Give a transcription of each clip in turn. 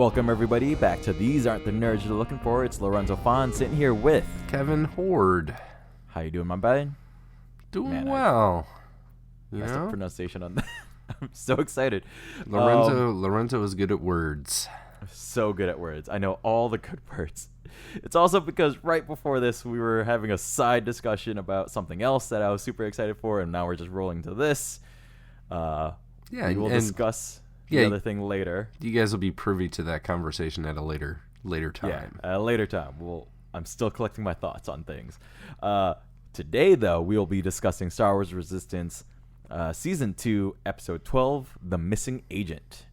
Welcome everybody back to These Aren't the Nerds You're Looking For. It's Lorenzo Fawn sitting here with Kevin Horde. How you doing, my buddy? Doing well. Messed up pronunciation on that. I'm so excited. Lorenzo is good at words. So good at words. I know all the good words. It's also because right before this, we were having a side discussion about something else that I was super excited for, and now we're just rolling to this. We will discuss the other thing later. You guys will be privy to that conversation at a later time. Yeah, at a later time. I'm still collecting my thoughts on things. Today, though, we will be discussing Star Wars Resistance Season 2, Episode 12, The Missing Agent.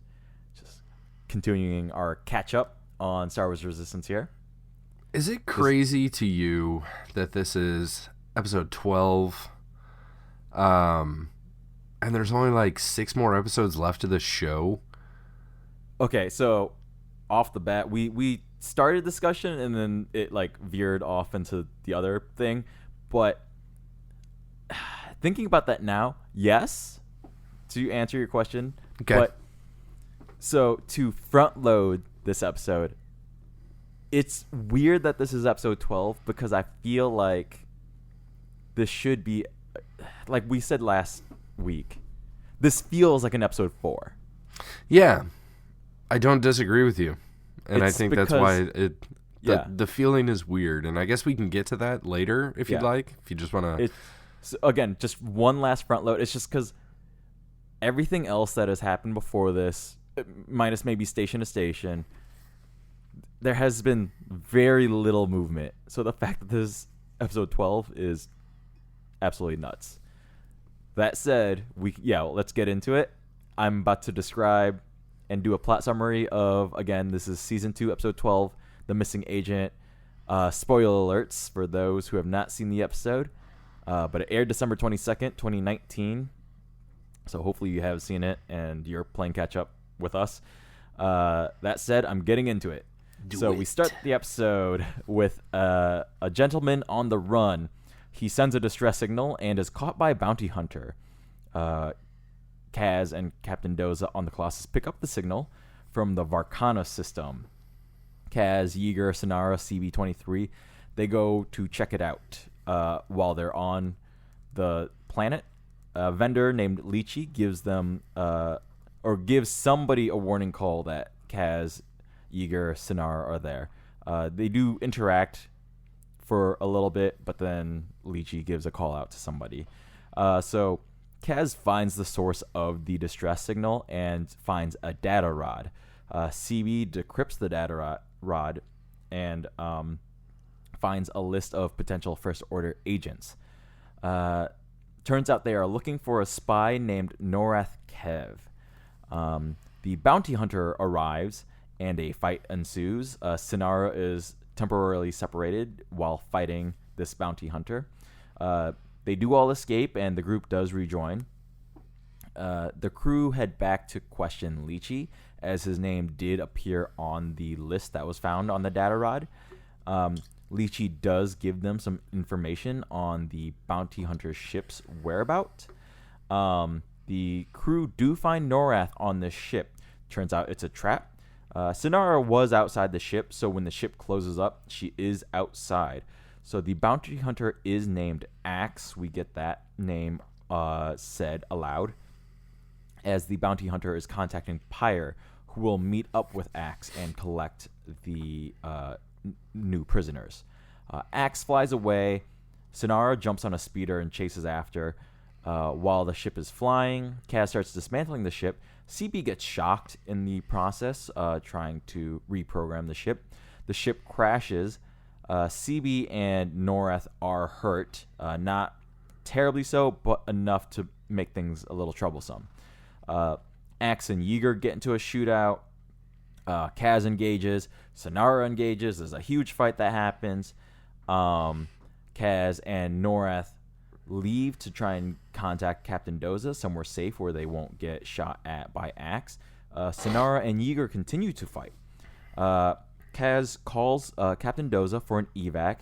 Just continuing our catch-up on Star Wars Resistance here. Is it crazy to you that this is Episode 12, and there's only like 6 more episodes left of the show? Okay, so off the bat, we started discussion and then it like veered off into the other thing. But thinking about that now, yes, to answer your question. Okay. But so to front load this episode, it's weird that this is episode 12 because I feel like this should be, like we said last week, this feels like an episode 4. Yeah, I don't disagree with you. And It's I think that's why the feeling is weird. And I guess we can get to that later if you'd like, if you just want to. So again, just one last front load. It's just because everything else that has happened before this, minus maybe station to station, there has been very little movement. So the fact that this episode 12 is absolutely nuts. That said, let's get into it. I'm about to describe and do a plot summary of, again, this is Season 2, Episode 12, The Missing Agent. Spoiler alerts for those who have not seen the episode. But it aired December 22nd, 2019. So hopefully you have seen it and you're playing catch up with us. That said, I'm getting into it. We start the episode with a gentleman on the run. He sends a distress signal and is caught by a bounty hunter. Kaz and Captain Doza on the Colossus pick up the signal from the Varkana system. Kaz, Yeager, Sonara, CB-23, they go to check it out. While they're on the planet, a vendor named Lychee gives them gives somebody a warning call that Kaz, Yeager, Sonara are there. They do interact for a little bit, but then Lychee gives a call out to somebody. So Kaz finds the source of the distress signal and finds a data rod. CB decrypts the data rod and finds a list of potential First Order agents. Turns out they are looking for a spy named Norath Kev. The bounty hunter arrives and a fight ensues. Sonara is temporarily separated while fighting this bounty hunter. They do all escape, and the group does rejoin. The crew head back to question Lychee, as his name did appear on the list that was found on the data rod. Lychee does give them some information on the bounty hunter's ship's whereabouts. The crew do find Norath on this ship. Turns out it's a trap. Sonara was outside the ship, so when the ship closes up, she is outside. So the bounty hunter is named Axe. We get that name said aloud, as the bounty hunter is contacting Pyre, who will meet up with Axe and collect the new prisoners. Axe flies away. Sonara jumps on a speeder and chases after. While the ship is flying, Kaz starts dismantling the ship. CB gets shocked in the process, trying to reprogram the ship. The ship crashes. CB and Norath are hurt. Not terribly so, but enough to make things a little troublesome. Axe and Yeager get into a shootout. Kaz engages. Sonara engages. There's a huge fight that happens. Kaz and Norath leave to try and contact Captain Doza somewhere safe where they won't get shot at by Axe. Sonara and Yeager continue to fight. Kaz calls Captain Doza for an evac.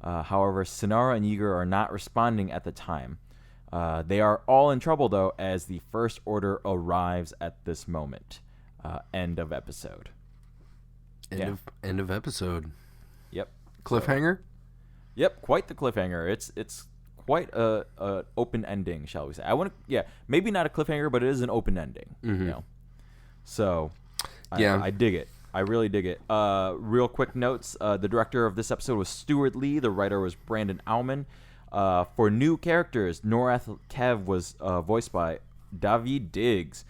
However, Sonara and Yeager are not responding at the time. They are all in trouble, though, as the First Order arrives at this moment. End of episode. End of episode. Yep. Cliffhanger? Yep, quite the cliffhanger. It's quite a open ending, shall we say? Maybe not a cliffhanger, but it is an open ending. Mm-hmm. You know? So, Yeah. I dig it. I really dig it. Real quick notes. The director of this episode was Stuart Lee. The writer was Brandon Auman. For new characters, Norath Kev was voiced by David Diggs.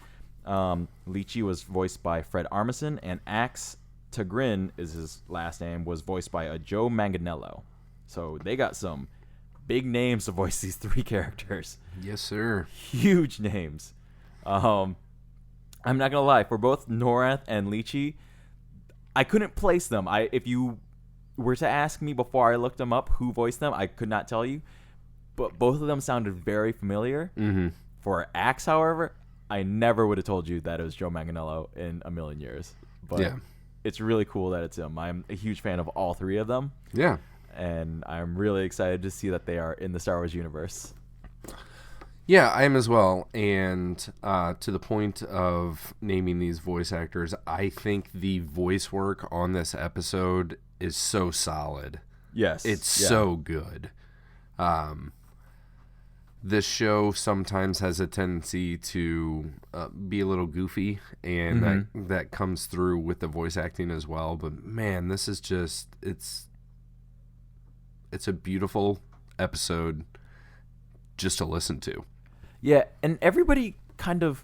Lychee was voiced by Fred Armisen, and Axe Tigrin is his last name, was voiced by Joe Manganiello. So they got some big names to voice these three characters. Yes, sir. Huge names. I'm not gonna lie, for both Norath and Lychee, I couldn't place them. If you were to ask me before I looked them up who voiced them, I could not tell you. But both of them sounded very familiar. Mm-hmm. For Axe, however, I never would have told you that it was Joe Manganiello in a million years. But it's really cool that it's him. I'm a huge fan of all three of them. Yeah. And I'm really excited to see that they are in the Star Wars universe. Yeah, I am as well. And to the point of naming these voice actors, I think the voice work on this episode is so solid. Yes. It's so good. This show sometimes has a tendency to be a little goofy, and that comes through with the voice acting as well. But man, this is just it's a beautiful episode just to listen to. Yeah, and everybody kind of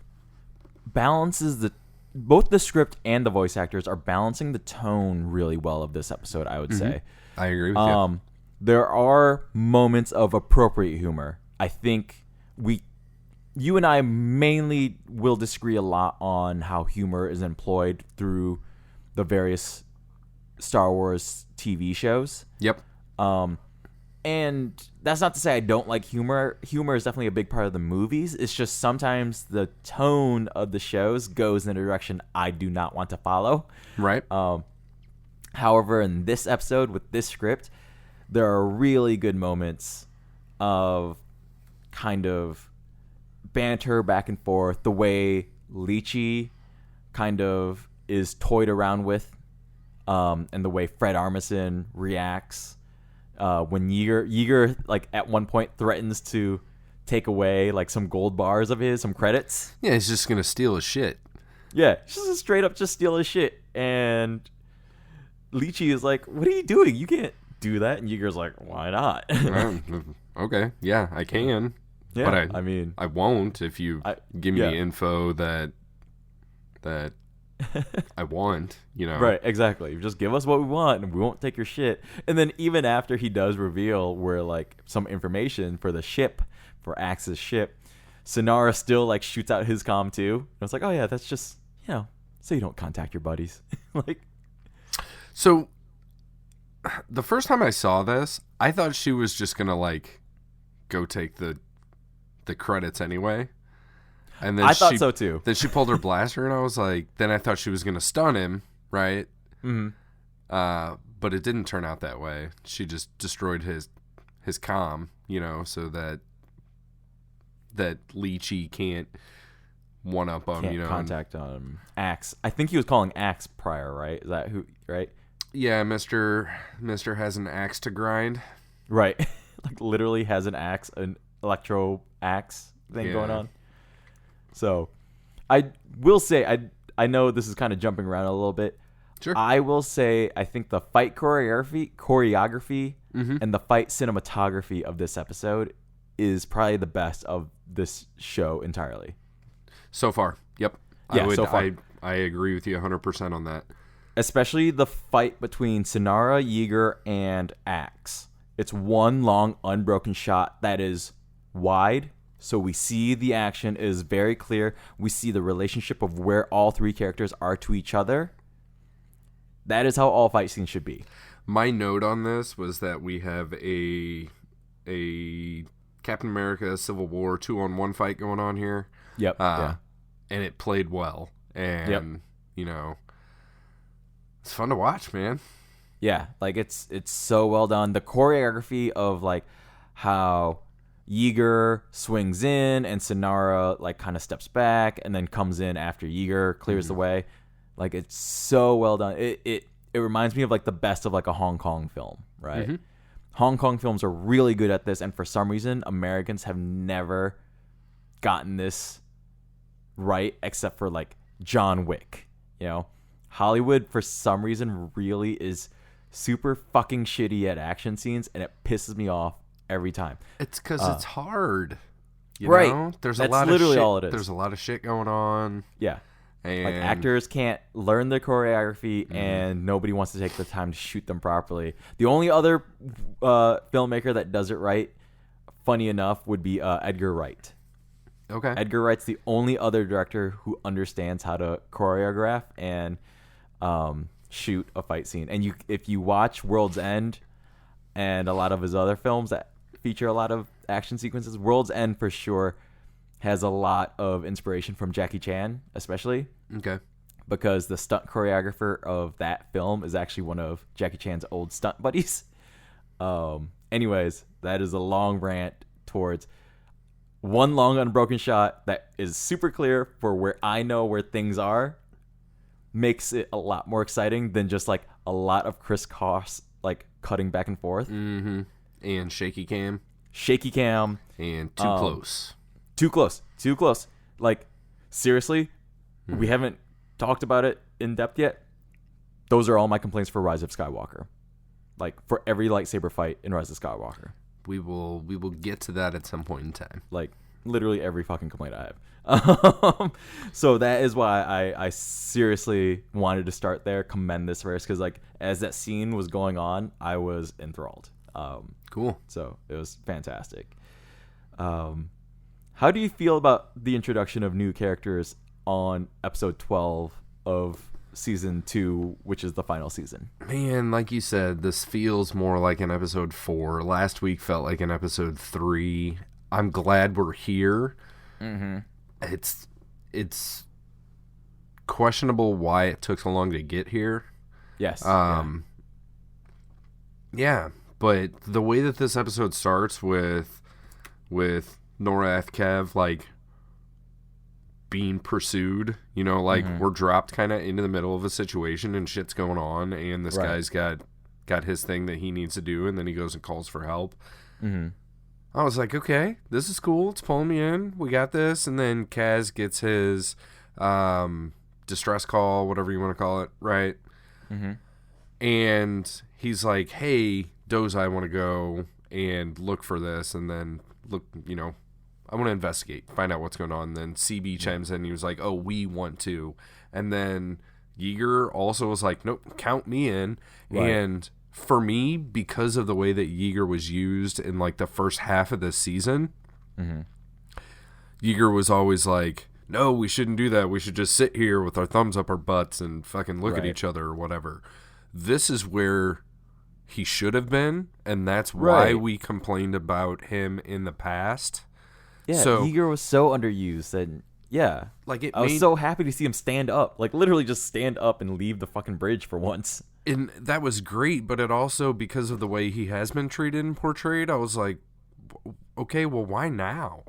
balances both the script and the voice actors are balancing the tone really well of this episode, I would say. I agree with you. There are moments of appropriate humor. I think you and I mainly will disagree a lot on how humor is employed through the various Star Wars TV shows. Yep. And that's not to say I don't like humor. Humor is definitely a big part of the movies. It's just sometimes the tone of the shows goes in a direction I do not want to follow. Right. However, in this episode with this script, there are really good moments of kind of banter back and forth. The way Lychee kind of is toyed around with, and the way Fred Armisen reacts. When Yeager like at one point threatens to take away like some gold bars of his, some credits. Yeah, he's just gonna steal his shit. Yeah, just straight up just steal his shit. And Lychee is like, "What are you doing? You can't do that." And Yeager's like, "Why not?" Okay, yeah, I can. Yeah, but I mean, I won't if you give me the info that I want, you know. Right, exactly. Just give us what we want and we won't take your shit. And then even after he does reveal where like some information for the ship, for Axe's ship, Synara still like shoots out his comm too. And it's like, "Oh yeah, that's just, you know, so you don't contact your buddies." Like, so the first time I saw this, I thought she was just gonna like go take the credits anyway. And then I thought so too. Then she pulled her blaster, and I was like, then I thought she was gonna stun him, right? Mm-hmm. But it didn't turn out that way. She just destroyed his comm, you know, so that Lychee can't one up him, you know. Contact Axe. I think he was calling Axe prior, right? Is that who? Right? Yeah, Mister has an axe to grind. Right. Like literally has an electro axe thing going on. So, I will say, I know this is kind of jumping around a little bit. Sure. I will say, I think the fight choreography and the fight cinematography of this episode is probably the best of this show entirely. So far, yep. Yeah, so far. I agree with you 100% on that. Especially the fight between Synara, Yeager, and Axe. It's one long, unbroken shot that is wide. So we see the action is very clear. We see the relationship of where all three characters are to each other. That is how all fight scenes should be. My note on this was that we have a Captain America Civil War 2-on-1 fight going on here. Yep. And it played well. And, you know, it's fun to watch, man. Yeah, like it's so well done. The choreography of like how Yeager swings in and Synara like kind of steps back and then comes in after Yeager clears the way. Like it's so well done. It it reminds me of like the best of like a Hong Kong film, right? Mm-hmm. Hong Kong films are really good at this, and for some reason, Americans have never gotten this right, except for like John Wick. You know, Hollywood for some reason really is super fucking shitty at action scenes, and it pisses me off every time. It's because it's hard. You Right. know? There's That's a lot literally of shit. all it is. There's a lot of shit going on. Yeah. And Like actors can't learn the choreography, and nobody wants to take the time to shoot them properly. The only other filmmaker that does it right, funny enough, would be Edgar Wright. Okay. Edgar Wright's the only other director who understands how to choreograph and shoot a fight scene. And if you watch World's End and a lot of his other films that feature a lot of action sequences, World's End for sure has a lot of inspiration from Jackie Chan, especially. Okay. Because the stunt choreographer of that film is actually one of Jackie Chan's old stunt buddies. Anyways, that is a long rant towards one long unbroken shot that is super clear for where I know where things are, makes it a lot more exciting than just like a lot of crisscross like cutting back and forth. Mm-hmm. And shaky cam. Shaky cam. And too close. Too close. Like, seriously, we haven't talked about it in depth yet. Those are all my complaints for Rise of Skywalker. Like, for every lightsaber fight in Rise of Skywalker. We will get to that at some point in time. Like, literally every fucking complaint I have. So that is why I seriously wanted to start there, commend this verse, because, like, as that scene was going on, I was enthralled. Cool. So it was fantastic. How do you feel about the introduction of new characters on episode 12 of season 2, which is the final season? Man, like you said, this feels more like an episode 4. Last week felt like an episode 3. I'm glad we're here. Mm-hmm. It's questionable why it took so long to get here. Yes. Yeah, but the way that this episode starts with Nora Kev, like, being pursued, you know, like, we're dropped kind of into the middle of a situation and shit's going on, and this guy's got his thing that he needs to do, and then he goes and calls for help. Mm-hmm. I was like, okay, this is cool. It's pulling me in. We got this. And then Kaz gets his distress call, whatever you want to call it, right? Mm-hmm. And he's like, hey, Doze, I want to go and look for this, and then look, you know, I want to investigate, find out what's going on. And then CB chimes in, and he was like, oh, we want to. And then Yeager also was like, nope, count me in. Right. And for me, because of the way that Yeager was used in, like, the first half of this season, Yeager was always like, no, we shouldn't do that. We should just sit here with our thumbs up our butts and fucking look at each other or whatever. This is where he should have been, and that's why we complained about him in the past. Yeah, so, Yeager was so underused, and like, I was so happy to see him stand up, like literally just stand up and leave the fucking bridge for once. And that was great, but it also, because of the way he has been treated and portrayed, I was like, okay, well, why now?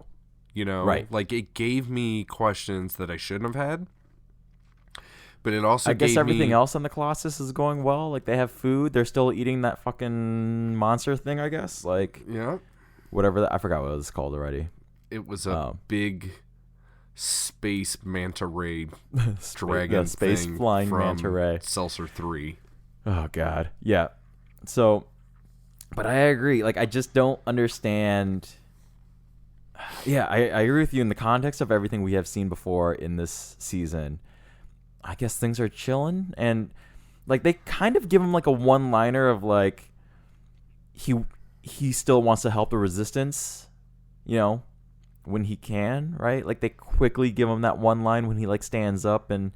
You know, like, it gave me questions that I shouldn't have had. But it also, I guess everything else on the Colossus is going well. Like, they have food. They're still eating that fucking monster thing, I guess. Like, whatever I forgot what it was called already. It was a big space manta ray dragon space thing flying from manta ray. Seltzer 3. Oh, God. Yeah. So, but I agree. Like, I just don't understand. Yeah, I agree with you in the context of everything we have seen before in this season. I guess things are chilling, and like they kind of give him like a one-liner of like he still wants to help the resistance, you know, when he can, right? Like they quickly give him that one line when he like stands up and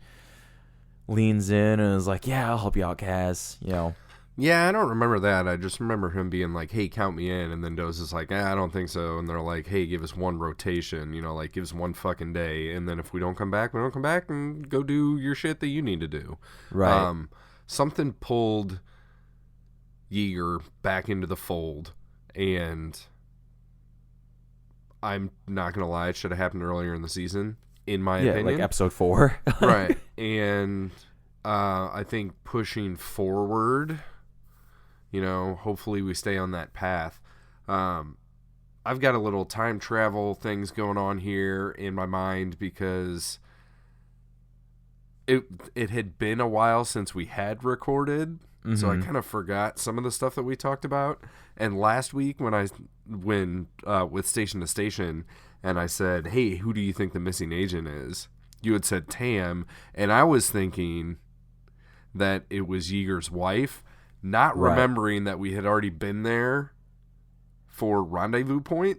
leans in and is like, "Yeah, I'll help you out, Kaz," you know. Yeah, I don't remember that. I just remember him being like, hey, count me in. And then Doze is like, I don't think so. And they're like, hey, give us one rotation, you know, like give us one fucking day. And then if we don't come back, we don't come back, and go do your shit that you need to do. Right. Something pulled Yeager back into the fold. And I'm not going to lie, it should have happened earlier in the season, in my opinion. Yeah, like episode 4. Right. And I think pushing forward, hopefully we stay on that path. I've got a little time travel things going on here in my mind because it had been a while since we had recorded, so I kind of forgot some of the stuff that we talked about. And last week when with Station to Station, and I said, "Hey, who do you think the missing agent is?" You had said Tam, and I was thinking that it was Yeager's wife, not remembering that we had already been there for Rendezvous Point.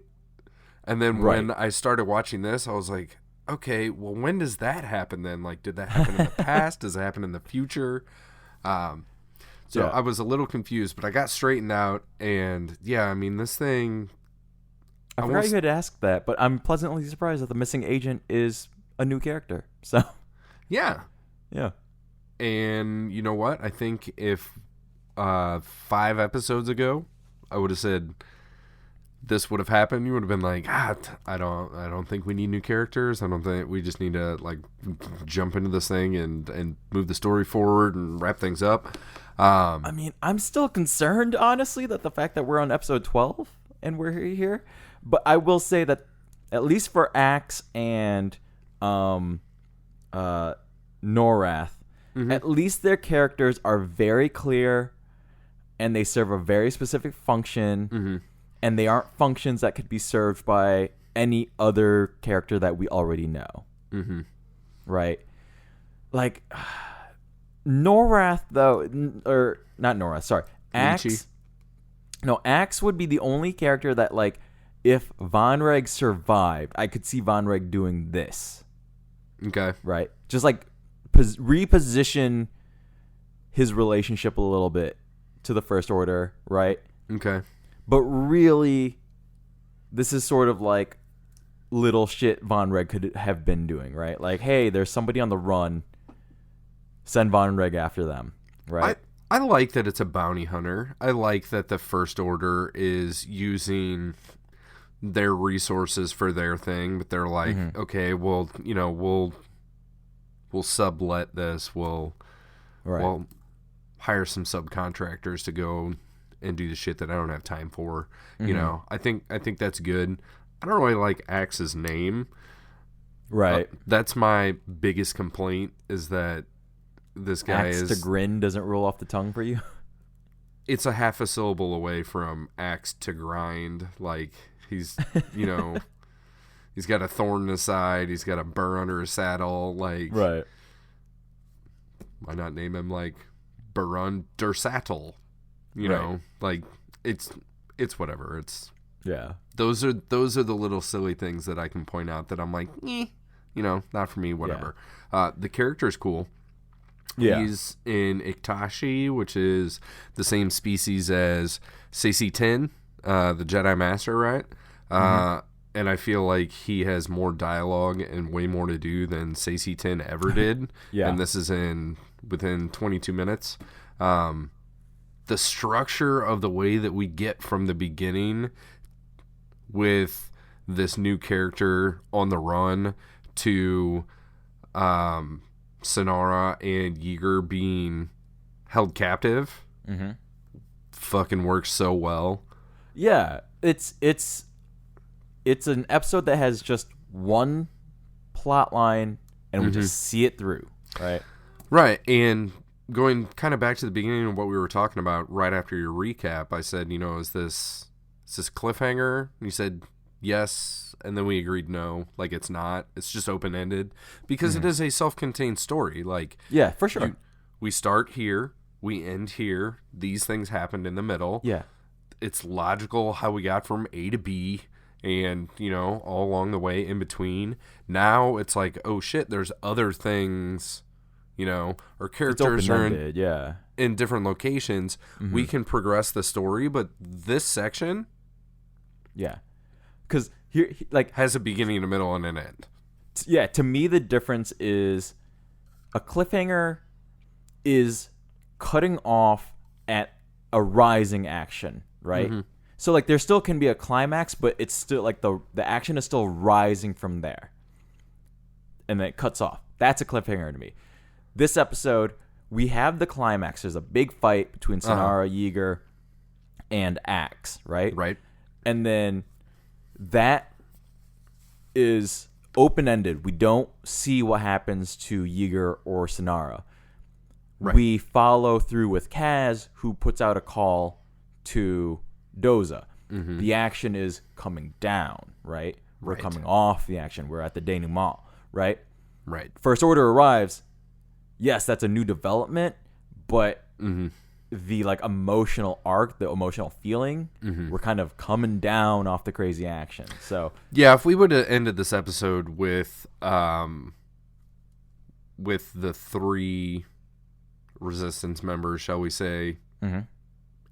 And then when I started watching this, I was like, okay, well, when does that happen then? Like, did that happen in the past? Does it happen in the future? So I was a little confused, but I got straightened out. And yeah, I mean, this thing... I forgot you had asked that, but I'm pleasantly surprised that the missing agent is a new character. So yeah. Yeah. And you know what? I think if 5 episodes ago I would have said this would have happened, you would have been like, I don't think we need new characters. I don't think we just need to like jump into this thing and move the story forward and wrap things up. I mean, I'm still concerned, honestly, that the fact that we're on episode 12 and we're here. But I will say that at least for Axe and Norath, at least their characters are very clear and they serve a very specific function, and they aren't functions that could be served by any other character that we already know. Right? Like, Norath, though, or not Norath, sorry. Axe. No, Axe would be the only character that, like, if Von Reg survived, I could see Von Reg doing this. Okay. Right? Just, like, reposition his relationship a little bit to the First Order, right? Okay. But really, this is sort of like little shit Von Reg could have been doing, right? Like, hey, there's somebody on the run. Send Von Reg after them, right? I like that it's a bounty hunter. I like that the First Order is using their resources for their thing, but they're like, okay, well, we'll sublet this. We'll hire some subcontractors to go and do the shit that I don't have time for. I think that's good. I don't really like Axe's name. Right. That's my biggest complaint is that this guy Axe to grin doesn't roll off the tongue for you. It's a half a syllable away from axe to grind. Like he's, he's got a thorn in his side. He's got a burr under his saddle. Like, right. Why not name him like Barun Dursatel? Know, like it's whatever. It's Those are the little silly things that I can point out that I'm like, not for me. Whatever. Yeah. The character is cool. Yeah. He's in Iktashi, which is the same species as CC-10, the Jedi Master, right? And I feel like he has more dialogue and way more to do than CC-10 ever did. And this is within 22 minutes. The structure of the way that we get from the beginning with this new character on the run to Sonara and Yeager being held captive fucking works so well. Yeah, it's an episode that has just one plot line and we just see it through, right? And going kind of back to the beginning of what we were talking about right after your recap, I said, is this cliffhanger? And you said yes, and then we agreed no, like it's not. It's just open-ended because it is a self-contained story. Like, yeah, for sure. We start here, we end here. These things happened in the middle. Yeah. It's logical how we got from A to B and, all along the way in between. Now it's like, oh shit, there's other things, or characters are in different locations. We can progress the story, but this section, because here, has a beginning, a middle, and an end. Yeah, to me, the difference is a cliffhanger is cutting off at a rising action, right? So, there still can be a climax, but it's still, the action is still rising from there. And then it cuts off. That's a cliffhanger to me. This episode, we have the climax. There's a big fight between Sonara, Yeager, and Axe, right? Right. And then that is open-ended. We don't see what happens to Yeager or Sonara. Right. We follow through with Kaz, who puts out a call to Doza. Mm-hmm. The action is coming down, right? We're Right. coming off the action. We're at the denouement, right? Right. First Order arrives. Yes, that's a new development, but the like emotional arc, the emotional feeling, we're kind of coming down off the crazy action. So yeah, if we would have ended this episode with the 3 Resistance members, shall we say,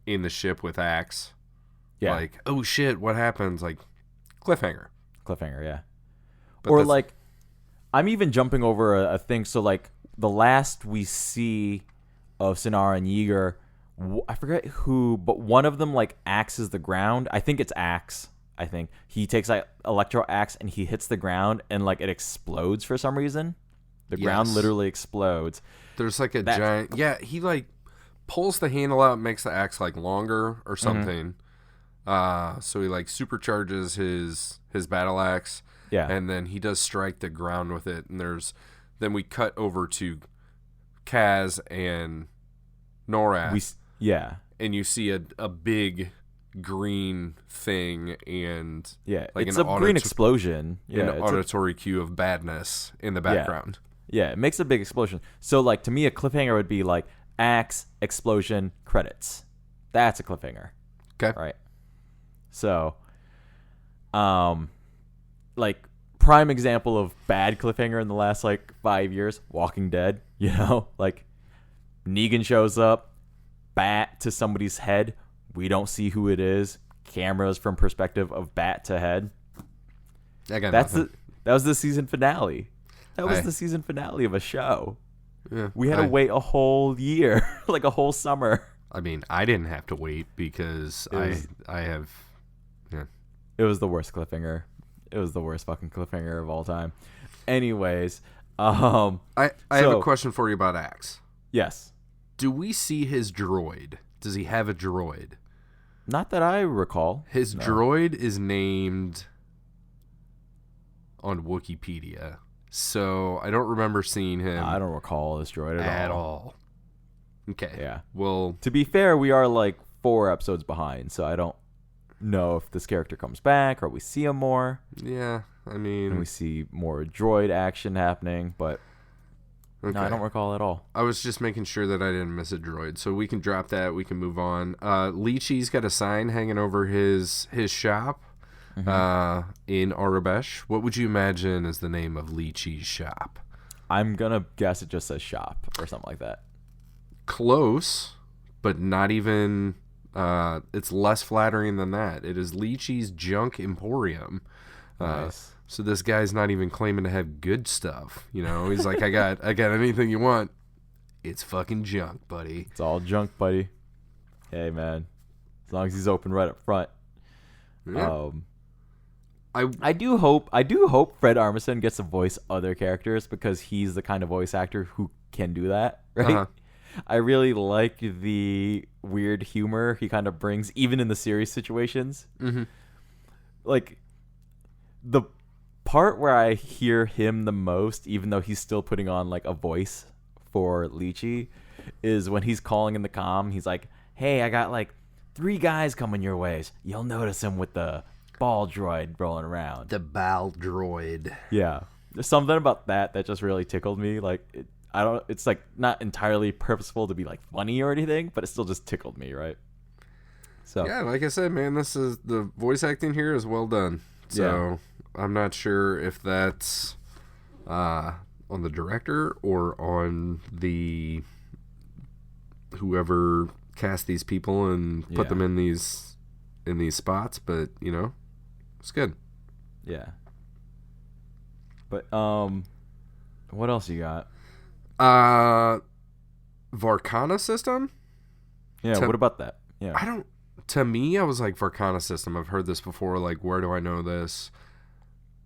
in the ship with Axe, like, oh shit, what happens? Like, cliffhanger, yeah. But Or like, I'm even jumping over a thing. So like, the last we see of Sonara and Yeager, I forget who, but one of them like axes the ground. I think it's Axe. I think he takes like electro axe and he hits the ground and like it explodes for some reason. The ground literally explodes. There's like a giant. Yeah, he like pulls the handle out and makes the axe like longer or something. So he like supercharges his battle axe. Yeah, And then he does strike the ground with it. And then we cut over to Kaz and Norath. And you see a big green thing and like it's a green explosion. Yeah, an auditory cue of badness in the background. Yeah, it makes a big explosion. So like to me, a cliffhanger would be like axe explosion credits. That's a cliffhanger. Okay. Right. So, like prime example of bad cliffhanger in the last like 5 years, Walking Dead. You know, like Negan shows up, bat to somebody's head. We don't see who it is. Cameras from perspective of bat to head. That was the season finale. That was the season finale of a show. Yeah, we had to wait a whole year, like a whole summer. I mean, I didn't have to wait because I have. Yeah. It was the worst cliffhanger. It was the worst fucking cliffhanger of all time. Anyways, I have a question for you about Axe. Yes. Do we see his droid? Does he have a droid? Not that I recall. His droid is named on Wikipedia. So I don't remember seeing him. I don't recall this droid at all. Okay. Yeah. Well, to be fair, we are like 4 episodes behind, so I don't know if this character comes back or we see him more. Yeah, I mean, and we see more droid action happening, but no, I don't recall at all. I was just making sure that I didn't miss a droid, so we can drop that. We can move on. Lychee's got a sign hanging over his shop. In Arabesh. What would you imagine is the name of Lychee's shop? I'm gonna guess it just says shop or something like that. Close, but not even. It's less flattering than that. It is Lychee's Junk Emporium. Nice. So this guy's not even claiming to have good stuff. You know, he's like, I got anything you want. It's fucking junk, buddy. It's all junk, buddy. Hey, man. As long as he's open right up front. Yeah. I do hope Fred Armisen gets to voice other characters because he's the kind of voice actor who can do that, right? I really like the weird humor he kind of brings, even in the serious situations. Like, the part where I hear him the most, even though he's still putting on, like, a voice for Lychee, is when he's calling in the comm. He's like, hey, I got, like, 3 guys coming your ways. You'll notice him with the ball droid rolling around. The ball droid. Yeah. There's something about that just really tickled me. Like, it's like not entirely purposeful to be like funny or anything, but it still just tickled me, right? So yeah, like I said, man, the voice acting here is well done. So I'm not sure if that's on the director or on the whoever cast these people and put them in these spots, but you know, it's good. Yeah. But what else you got? Varkana system? Yeah, what about that? Yeah. To me, I was like, Varkana system. I've heard this before. Like, where do I know this?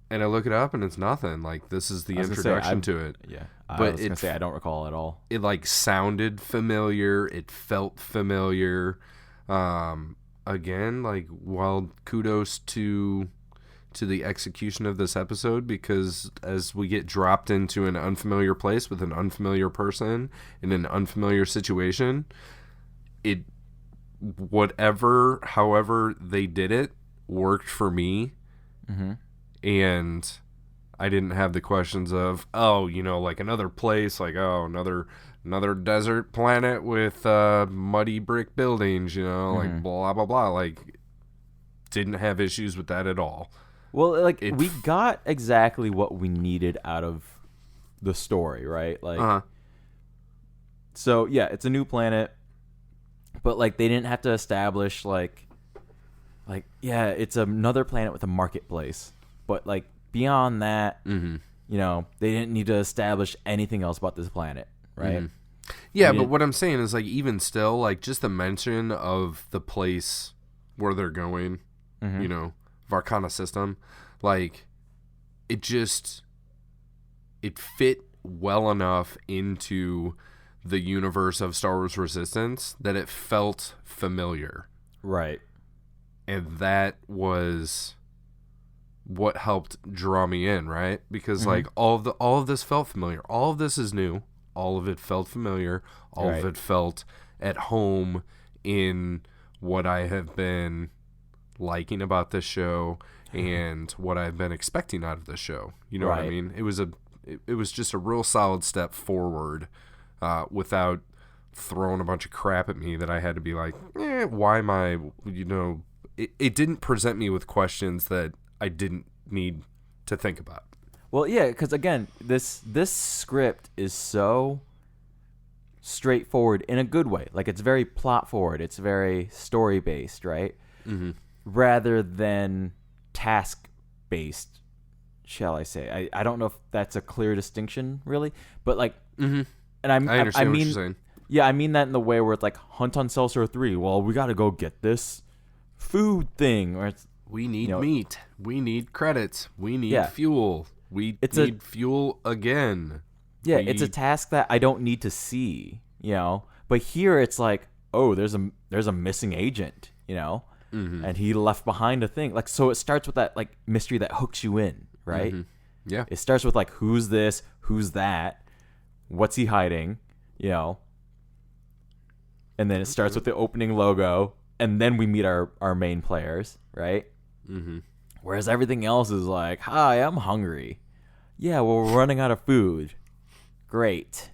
And I look it up, and it's nothing. Like, this is the introduction to it. Yeah. I But was going to say, I don't recall at all. It, like, sounded familiar. It felt familiar. Again, like, well, kudos to the execution of this episode, because as we get dropped into an unfamiliar place with an unfamiliar person in an unfamiliar situation, however they did it, worked for me. Mm-hmm. And I didn't have the questions of, like another place, like, another desert planet with muddy brick buildings, like blah, blah, blah. Like, didn't have issues with that at all. Well, like, we got exactly what we needed out of the story, right? Like, So, yeah, it's a new planet, but, like, they didn't have to establish, like, yeah, it's another planet with a marketplace. But, like, beyond that, they didn't need to establish anything else about this planet, right? Mm-hmm. Yeah, but what I'm saying is, like, even still, like, just the mention of the place where they're going, Varkana system, like, it fit well enough into the universe of Star Wars Resistance that it felt familiar. Right. And that was what helped draw me in, right? Because like all of this felt familiar. All of this is new. All of it felt familiar. All of it felt at home in what I have been liking about this show and what I've been expecting out of this show. You know what I mean? It was just a real solid step forward, without throwing a bunch of crap at me that I had to be like, why am I, it didn't present me with questions that I didn't need to think about. Well, yeah, because again, this script is so straightforward in a good way. Like, it's very plot forward. It's very story based, right? Mm-hmm. Rather than task based, shall I say? I don't know if that's a clear distinction, really, but like, and I understand mean, what you're saying. Yeah, I mean that in the way where it's like Hunt on Celsior 3. Well, we got to go get this food thing, or it's we need meat. We need credits. We need fuel. We need fuel again. Yeah, it's a task that I don't need to see, But here it's like, oh, there's a missing agent, and he left behind a thing. Like, so it starts with that like mystery that hooks you in, right? Mm-hmm. Yeah. It starts with like, who's this? Who's that? What's he hiding? And then it starts with the opening logo, and then we meet our main players, right? Mm-hmm. Whereas everything else is like, hi, I'm hungry. Yeah, well, we're running out of food. Great.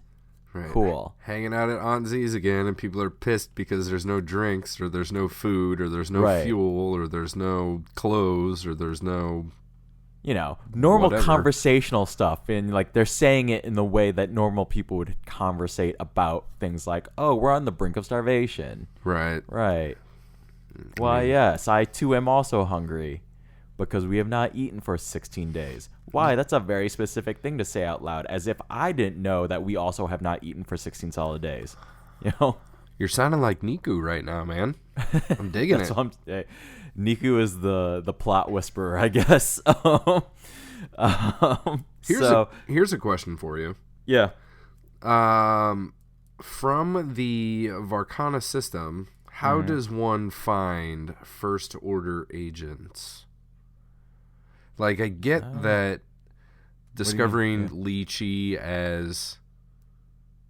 Right. Cool. Hanging out at Aunt Z's again, and people are pissed because there's no drinks, or there's no food, or there's no fuel, or there's no clothes, or there's no... normal whatever. Conversational stuff. And, like, they're saying it in the way that normal people would conversate about things like, oh, we're on the brink of starvation. Right. Right. Why, yes, I too am also hungry because we have not eaten for 16 days. Why? That's a very specific thing to say out loud, as if I didn't know that we also have not eaten for 16 solid days. You're sounding like Niku right now, man. I'm digging That's it. What Niku is the plot whisperer, I guess. Here's a question for you. Yeah. From the Varkana system, how does one find First Order agents? Like, I get that discovering Lychee as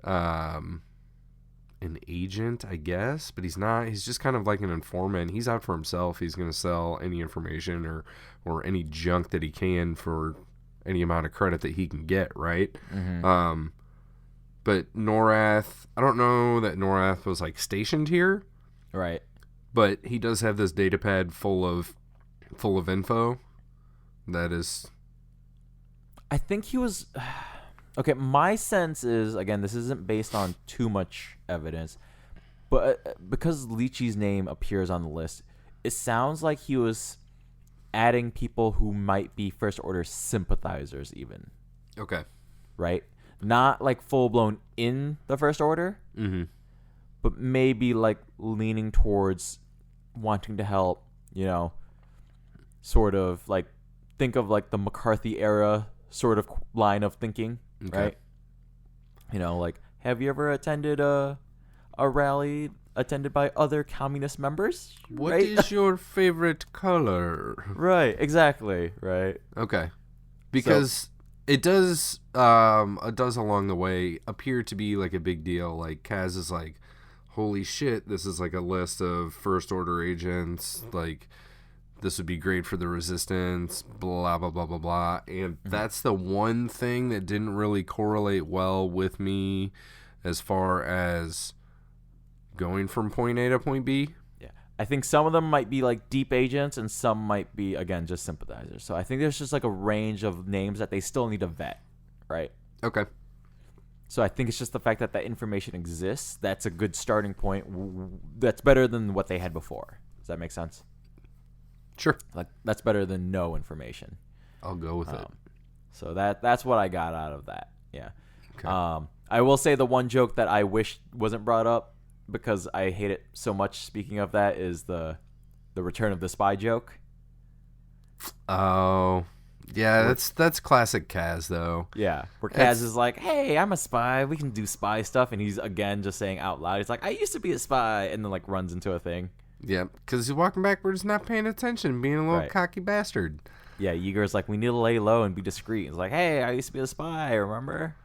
an agent, I guess, but he's not. He's just kind of like an informant. He's out for himself. He's going to sell any information or any junk that he can for any amount of credit that he can get, right? Mm-hmm. But Norath, I don't know that Norath was like stationed here. Right. But he does have this data pad full of info. That is, I think he was okay. My sense is, again, this isn't based on too much evidence, but because Lychee's name appears on the list, it sounds like he was adding people who might be First Order sympathizers, even. Okay. Right. Not like full blown in the First Order, but maybe like leaning towards wanting to help, sort of like think of like the McCarthy era sort of line of thinking, right? You know, like, have you ever attended a rally attended by other communist members? What right? is your favorite color? Right, exactly, right. Okay. Because it does along the way appear to be like a big deal. Like Kaz is like, holy shit, this is like a list of first order agents, like this would be great for the resistance, blah blah blah blah blah. And that's the one thing that didn't really correlate well with me as far as going from point A to point B. Yeah. I think some of them might be like deep agents and some might be, again, just sympathizers. So I think there's just like a range of names that they still need to vet, right? Okay. So I think it's just the fact that that information exists. That's a good starting point. That's better than what they had before. Does that make sense? Sure. Like, that's better than no information. I'll go with it. So that's what I got out of that. Yeah. Okay. I will say the one joke that I wish wasn't brought up because I hate it so much. Speaking of that, is the return of the spy joke. Oh, yeah, that's classic Kaz though. Yeah, where Kaz is like, "Hey, I'm a spy. We can do spy stuff," and he's again just saying out loud, "He's like, I used to be a spy," and then like runs into a thing. Yeah, because he's walking backwards, not paying attention, being a little Right. cocky bastard. Yeah, Yeager's like, "We need to lay low and be discreet." He's like, "Hey, I used to be a spy. Remember?"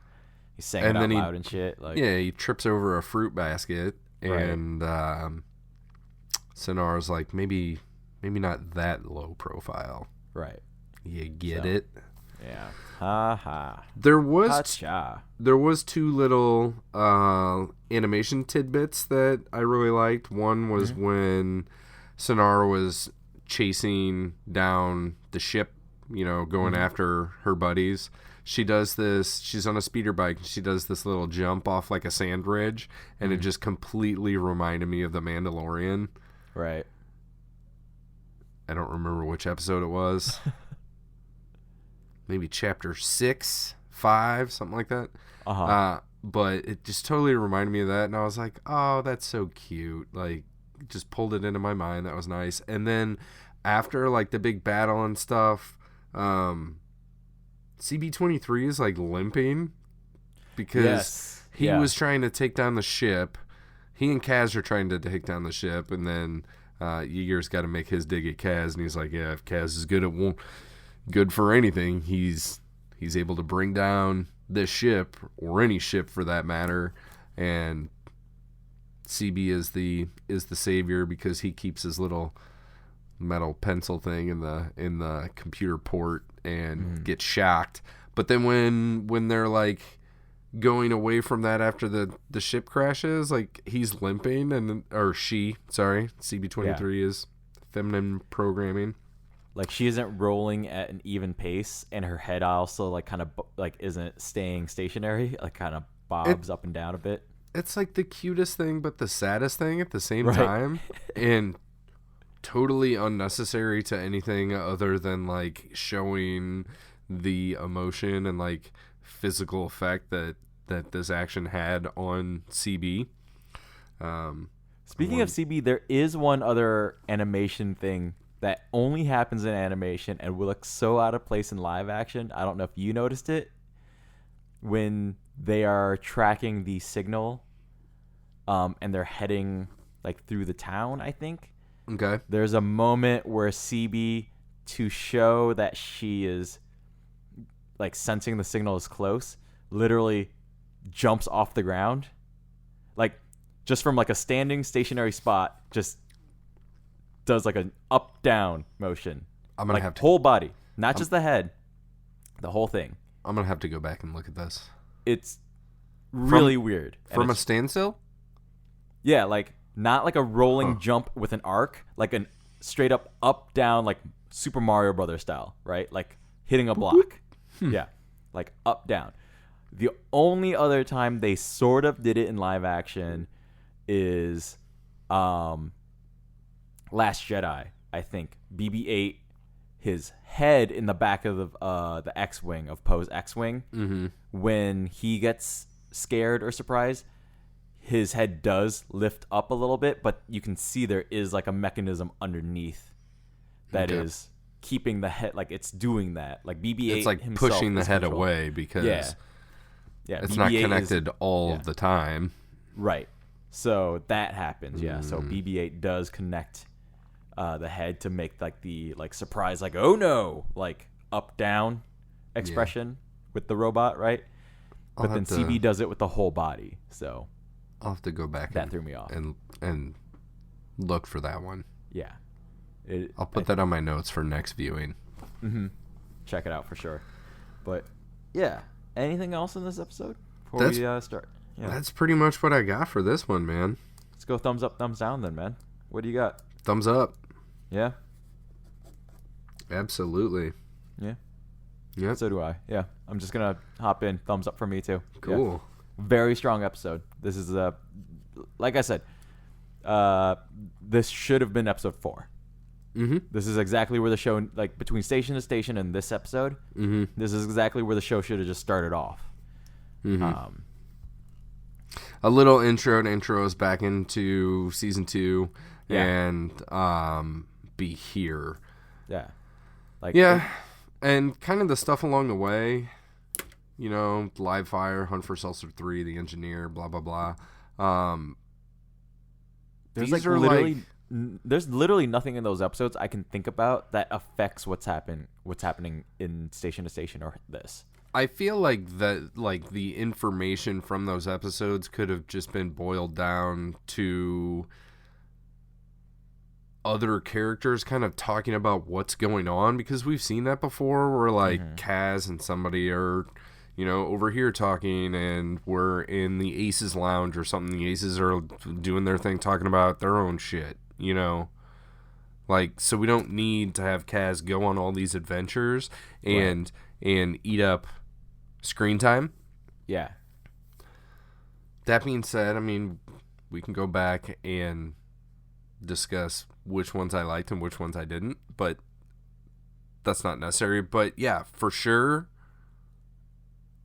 He's saying And it then out he- loud and shit. Like, Yeah, he trips over a fruit basket, Right. and Sonar's like, maybe not that low profile. right. You get So- it? Yeah. Ha ha. There was Gotcha. there was two little animation tidbits that I really liked. One was when Sonar was chasing down the ship, going after her buddies. She does this. She's on a speeder bike. And she does this little jump off like a sand ridge, and it just completely reminded me of The Mandalorian. Right. I don't remember which episode it was. Maybe chapter 6, 5, something like that. Uh-huh. But it just totally reminded me of that, and I was like, oh, that's so cute. Like, just pulled it into my mind. That was nice. And then after, like, the big battle and stuff, CB-23 is, like, limping because Yes. he Yeah. was trying to take down the ship. He and Kaz are trying to take down the ship, and then Yeager's got to make his dig at Kaz, and he's like, yeah, if Kaz is good for anything, he's able to bring down this ship, or any ship for that matter, and CB is the savior because he keeps his little metal pencil thing in the computer port and gets shocked. But then when they're like going away from that after the ship crashes, like, he's limping, or she, sorry, CB-23 is feminine programming. Like, she isn't rolling at an even pace, and her head also like kind of like isn't staying stationary, like kind of bobs up and down a bit. It's like the cutest thing but the saddest thing at the same Right. time, and totally unnecessary to anything other than like showing the emotion and like physical effect that this action had on CB. Speaking of CB, there is one other animation thing that only happens in animation and will look so out of place in live action. I don't know if you noticed it. When they are tracking the signal, and they're heading like through the town, I think. Okay. There's a moment where CB, to show that she is like sensing the signal is close, literally jumps off the ground, like just from like a standing stationary spot, just does like an up down motion. I'm gonna like have to whole body, not just the head, the whole thing. I'm gonna have to go back and look at this. It's really weird. And From a it's- standstill? yeah, like not like a rolling jump with an arc, like an straight up down, like Super Mario Brothers style, right? Like hitting a block. Yeah, like up down. The only other time they sort of did it in live action is Last Jedi, I think. BB-8, his head in the back of the X-Wing, of Poe's X-Wing, when he gets scared or surprised, his head does lift up a little bit, but you can see there is like a mechanism underneath that is keeping the head, like it's doing that. Like BB-8 it's like himself pushing the is head controlled. away because Yeah, it's not BB-8 connected all yeah. of the time. Right. So that happens, yeah. So BB-8 does connect the head to make like the like surprise, like oh no, like up down expression with the robot, right? But then CB does it with the whole body. So I'll have to go back. That threw me off. And look for that one. Yeah. I'll put that on my notes for next viewing. Mm-hmm. Check it out for sure. But yeah, anything else in this episode before we start? Yeah. That's pretty much what I got for this one, man. Let's go thumbs up, thumbs down then, man. What do you got? Thumbs up. Yeah. Absolutely. Yeah. Yeah. So do I. Yeah. I'm just gonna hop in. Thumbs up for me too. Cool. Yeah. Very strong episode. This is like I said, this should have been episode 4. Mm-hmm. This is exactly where the show, like between station to station and this episode, this is exactly where the show should have just started off. Mm-hmm. A little intros back into season 2 and be here. Yeah. And kind of the stuff along the way, you know, live fire, hunt for Seltzer 3, the engineer, blah blah blah. There's like literally there's literally nothing in those episodes I can think about that affects what's happening in station to station or this. I feel like that, like the information from those episodes could have just been boiled down to other characters kind of talking about what's going on, because we've seen that before where like Kaz and somebody are, you know, over here talking and we're in the Aces lounge or something. The Aces are doing their thing, talking about their own shit, you know, like, so we don't need to have Kaz go on all these adventures and eat up screen time. Yeah. That being said, I mean, we can go back and discuss which ones I liked and which ones I didn't, but that's not necessary. But yeah, for sure,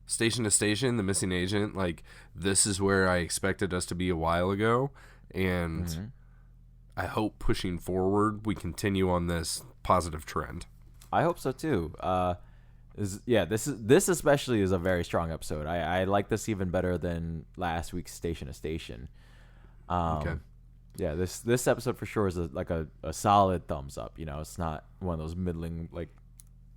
station to station, the missing agent, like, this is where I expected us to be a while ago, and I hope pushing forward we continue on this positive trend. I hope so too. This especially is a very strong episode. I like this even better than last week's station to station. Okay. Yeah, this episode for sure is a solid thumbs up. You know, it's not one of those middling like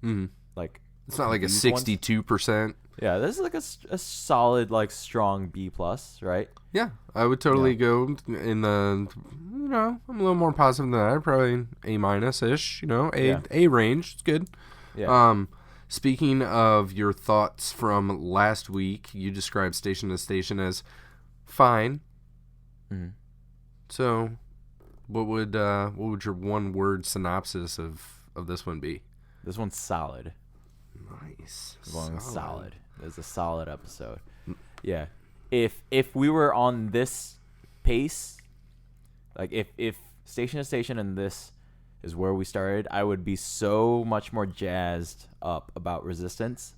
it's not like a 62%. Yeah, this is like a solid, like, strong B+, right? Yeah, I would totally go in the, you know, I'm a little more positive than that. Probably A-ish, you know, A range. It's good. Yeah. Speaking of your thoughts from last week, you described station to station as fine. Mm-hmm. So, what would your one-word synopsis of this one be? This one's solid. Nice. This one's solid. It's a solid episode. Yeah. If we were on this pace, like if station to station and this is where we started, I would be so much more jazzed up about Resistance.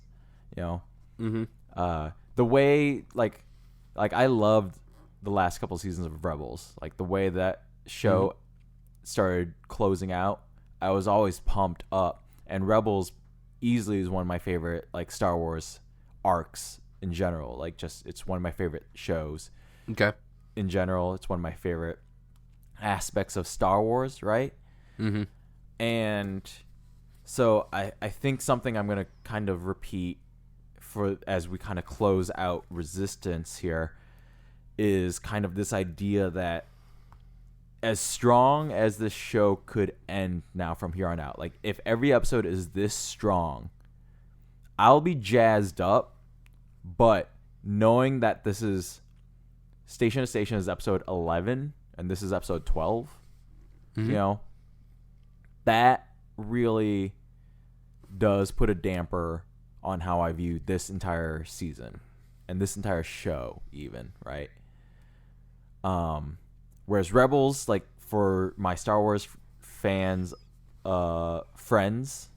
You know, the way like I loved the last couple seasons of Rebels, like the way that show started closing out. I was always pumped up, and Rebels easily is one of my favorite like Star Wars arcs in general. Like, just it's one of my favorite shows. Okay. In general, it's one of my favorite aspects of Star Wars, right? Mm-hmm. And so I think something I'm going to kind of repeat for as we kind of close out Resistance here is kind of this idea that as strong as this show could end now from here on out, like if every episode is this strong, I'll be jazzed up, but knowing that this is Station to Station is episode 11 and this is episode 12, you know, that really does put a damper on how I view this entire season and this entire show even, right? Whereas Rebels, like for my Star Wars fans, friends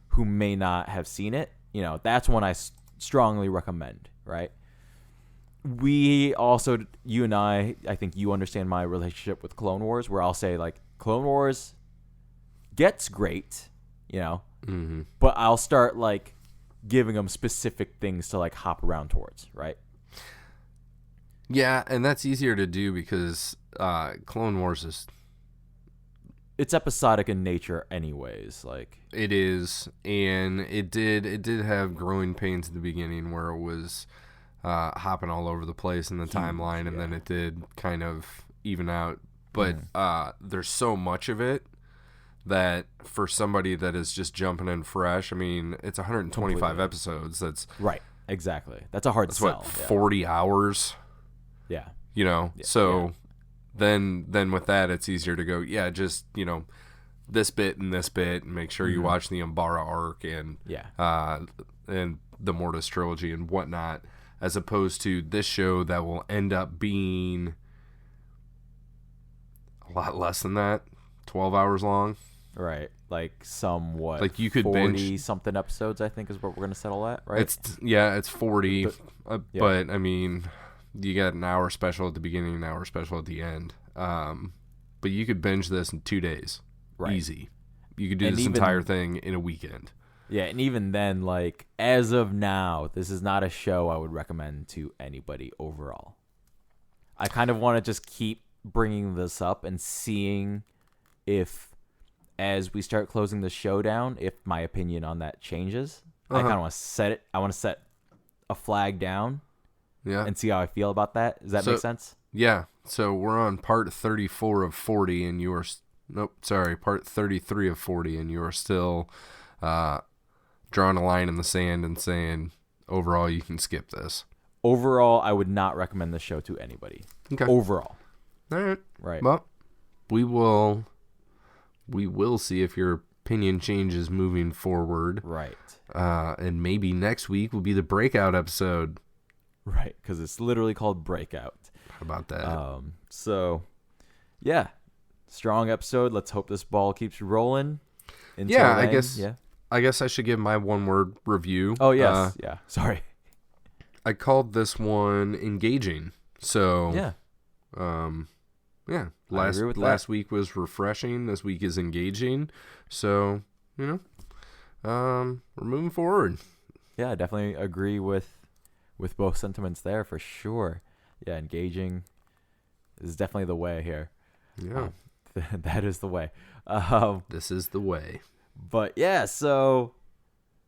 who may not have seen it, you know, that's one I strongly recommend, right? We also, you and I think you understand my relationship with Clone Wars, where I'll say like Clone Wars gets great, you know. Mm-hmm. But I'll start like giving them specific things to like hop around towards, right? Yeah, and that's easier to do because Clone Wars is... It's episodic in nature anyways, like... It is, and it did have growing pains at the beginning where it was hopping all over the place in the timeline, and then it did kind of even out. But there's so much of it that for somebody that is just jumping in fresh, I mean, it's 125 episodes. That's right, exactly. That's a hard sell. What, 40 hours? Yeah. You know, so then with that, it's easier to go, just, you know, this bit and make sure you watch the Umbara arc and the Mortis trilogy and whatnot, as opposed to this show that will end up being a lot less than that, 12 hours long. Right, like somewhat. Like you could 40 binge something episodes, I think, is what we're gonna settle at, right? It's 40, but I mean, you got an hour special at the beginning, an hour special at the end. But you could binge this in 2 days, easy. You could do this entire thing in a weekend. Yeah, and even then, like as of now, this is not a show I would recommend to anybody overall. I kind of want to just keep bringing this up and seeing if, as we start closing the show down, if my opinion on that changes. I kind of want to set it. I want to set a flag down. Yeah. And see how I feel about that. Does that make sense? Yeah. So we're on part 34 of 40, and you are... part 33 of 40, and you are still drawing a line in the sand and saying, overall, you can skip this. Overall, I would not recommend this show to anybody. Okay. Overall. All right. Right. Well, we will see if your opinion changes moving forward. Right. And maybe next week will be the breakout episode. Right, because it's literally called Breakout. How about that? So, yeah, strong episode. Let's hope this ball keeps rolling. I guess I should give my one-word review. Oh, yes. Sorry. I called this one engaging. So, Last week was refreshing. This week is engaging. So, you know, we're moving forward. Yeah, I definitely agree with both sentiments there for sure. Yeah, engaging is definitely the way here. Yeah. That is the way. This is the way. But yeah, so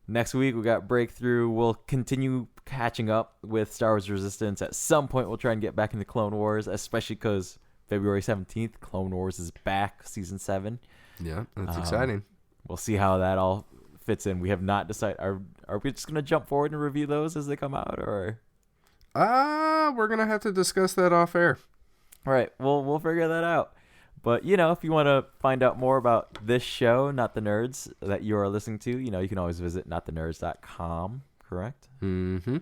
next week we got Breakthrough. We'll continue catching up with Star Wars Resistance. At some point we'll try and get back into Clone Wars, especially because February 17th, Clone Wars is back, Season 7. Yeah, that's exciting. We'll see how that all fits in. We have not decided. Are we just going to jump forward and review those as they come out, or? We're going to have to discuss that off air. All right, we'll figure that out. But, you know, if you want to find out more about this show, Not the Nerds, that you are listening to, you know, you can always visit notthenerds.com, correct? Mm-hmm.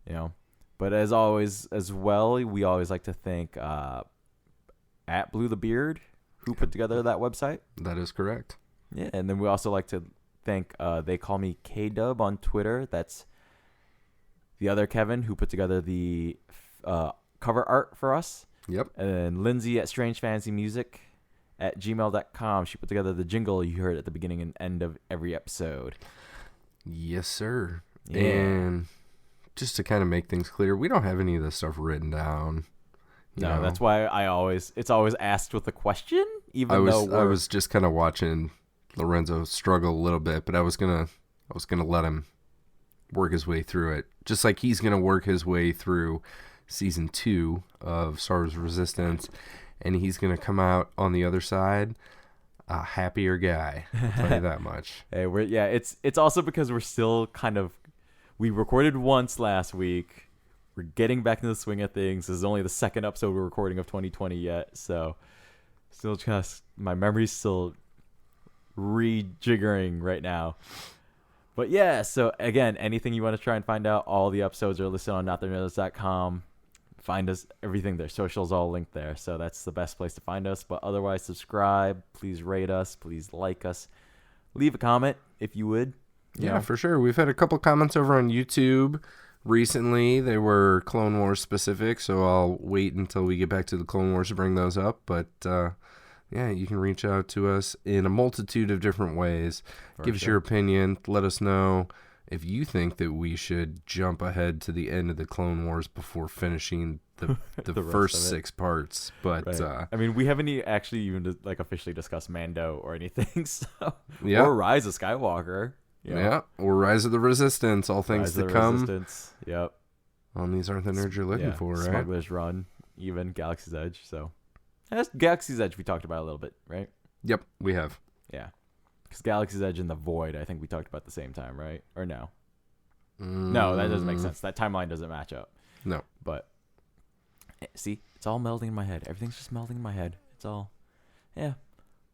You know, but as always, as well, we always like to thank at Blue the Beard, who put together that website. That is correct. Yeah, and then we also like to thank They Call Me K-Dub on Twitter. That's the other Kevin who put together the cover art for us. Yep. And then Lindsay at Strange Fantasy Music at gmail.com. She put together the jingle you heard at the beginning and end of every episode. Yes, sir. Yeah. And just to kind of make things clear, we don't have any of this stuff written down. No, that's why it's always asked with a question, I was just kind of watching Lorenzo struggle a little bit, but I was gonna let him work his way through it, just like he's gonna work his way through season 2 of Star Wars Resistance, and he's gonna come out on the other side a happier guy. I'll tell you that much. Hey, it's also because we're still we recorded once last week. We're getting back into the swing of things. This is only the second episode we're recording of 2020 yet, so still just my memory's still rejiggering right now. But yeah, so again, anything you want to try and find out, all the episodes are listed on notthenerds.com. Find us, everything there. Socials all linked there, so that's the best place to find us. But otherwise, subscribe. Please rate us. Please like us. Leave a comment if you would. Yeah, for sure. We've had a couple comments over on YouTube recently. They were Clone Wars specific, so I'll wait until we get back to the Clone Wars to bring those up. But yeah, you can reach out to us in a multitude of different ways. Give us your opinion. Let us know if you think that we should jump ahead to the end of the Clone Wars before finishing the first 6 parts. But I mean, we haven't actually even like officially discussed Mando or anything. So yeah, or Rise of Skywalker. Yeah, or Rise of the Resistance. All things to come. Resistance. Yep. Well, these aren't the nerds you're looking for, right? Smuggler's Run, even Galaxy's Edge. So that's Galaxy's Edge we talked about a little bit, right? Yep, we have. Yeah. Because Galaxy's Edge and The Void, I think we talked about at the same time, right? Or no? No, that doesn't make sense. That timeline doesn't match up. No. But, see, it's all melding in my head. Everything's just melding in my head. It's all, yeah.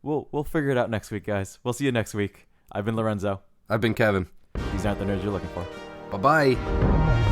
We'll figure it out next week, guys. We'll see you next week. I've been Lorenzo. I've been Kevin. These aren't the nerds you're looking for. Bye-bye.